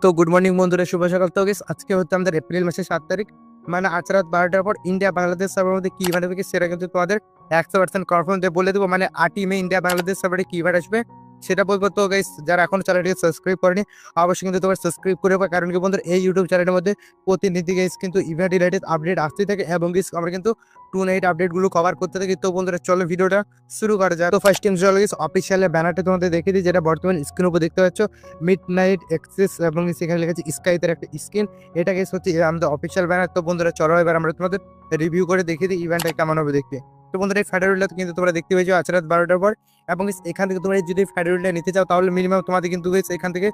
তো good morning বন্ধুরা, শুভ সকাল। তো guys, আজকে হচ্ছে আমাদের এপ্রিল মাসের 7 তারিখ, মানে আজ রাত 12টার পর ইন্ডিয়া বাংলাদেশ সার্ভারের মধ্যে কি ইভেন্ট হবে সেটা কিন্তু তোমাদের 100% কনফার্ম দিয়ে বলে দেবো। মানে 8ই মে ইন্ডিয়া বাংলাদেশ সার্ভারে কি ইভেন্ট আসবে সেটা বলবো। তো গাইস, যারা এখন চ্যানেলটিকে সাবস্ক্রাইব করেনি অবশ্যই কিন্তু তোমার সাবস্ক্রাইব করে রাখো, কারণ কি বন্ধুরা এই ইউটিউব চ্যানেলের মধ্যে প্রতিনিধি গাইস কিন্তু ইভেন্ট রিলেটেড আপডেট আসতে থাকে এবং গাইস আমরা কিন্তু টু নাইট আপডেটগুলো কভার করতে থাকি। তো বন্ধুরা চলো ভিডিওটা শুরু করা যায়। তো ফার্স্ট টাইম চলো গাইস, অফিসিয়াল ব্যানারটা তোমাদের দেখিয়ে দিই, যেটা বর্তমানে স্ক্রিনের উপর দেখতে পাচ্ছ, মিড নাইট এক্সেস এবং সেখানে লেখা আছে স্কাইতের একটা স্ক্রিন। এটা গেস হচ্ছে আমাদের অফিসিয়াল ব্যানার। তো বন্ধুরা চলো এবার আমরা তোমাদের রিভিউ করে দেখিয়ে দিই ইভেন্টটা কেমন হবে দেখতে। তো বন্ধুরা এই ফেডারেলটা কিন্তু তোমরা দেখতে পেয়েছো আজ রাত 12টার পর, এবং এখান থেকে তোমরা যদি ফেডারেলটা নিতে চাও তাহলে মিনিমাম তোমাদের কিন্তু এখান থেকে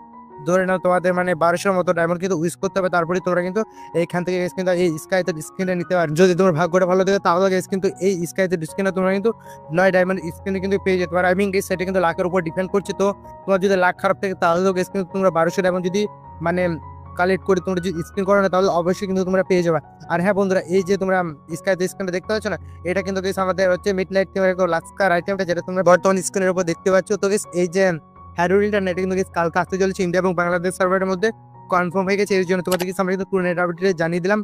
ধরে নাও তোমাদের মানে 1200 মতো ডায়মন্ড কিন্তু ইউজ করতে হবে, তারপরে তোমরা কিন্তু এইখান থেকে কিন্তু এই স্কাইতের স্ক্রিনটা নিতে পারো। যদি তোমার ভাগ্যটা ভালো থাকে তাহলে কিন্তু এই স্কাইতের স্ক্রিনটা তোমরা কিন্তু 9 ডায়মন্ড স্ক্রিনে কিন্তু পেয়ে যেতে পারো। আই মিন সেটা কিন্তু লাখের উপর ডিপেন্ড করছে। তো তোমার যদি লাখ খারাপ থাকে তাহলেও কিন্তু তোমরা 1200 ডায়মন্ড যদি মানে কালেক্ট করে তোমরা যদি স্ক্রিন করো না তাহলে অবশ্যই কিন্তু তোমরা পেয়ে যাবে। আর হ্যাঁ বন্ধুরা, এই যে তোমরা স্কাইতে স্ক্রিনটা দেখতে পাচ্ছ না, এটা কিন্তু আমাদের হচ্ছে মিড নাইট লাস্কার আইটেমটা, যেটা তোমরা বর্তমান স্ক্রিনের উপর দেখতে পাচ্ছ। তো এই যে হ্যারোলিনটা নেট কিন্তু কালকে আসতে চলেছে ইন্ডিয়া এবং বাংলাদেশ সার্ভারের মধ্যে কনফার্ম হয়ে গেছে। এর জন্য তোমাদের আমরা কিন্তু পুরো নেট আপডেট জানিয়ে দিলাম।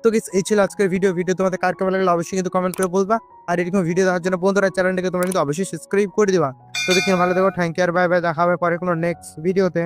তো এই ছিল আজকের ভিডিও তোমাদের কার কেমন লাগলো অবশ্যই কিন্তু কমেন্ট করে বলবা। আর এরকম ভিডিও দেওয়ার জন্য বন্ধুরা চ্যানেলটাকে তোমরা কিন্তু অবশ্যই সাবস্ক্রাইব করে দিবা। তো দেখি ভালো দেখো, থ্যাংক ইউ আর বাই বাই, দেখা হবে পরে কোনো নেক্সট ভিডিওতে।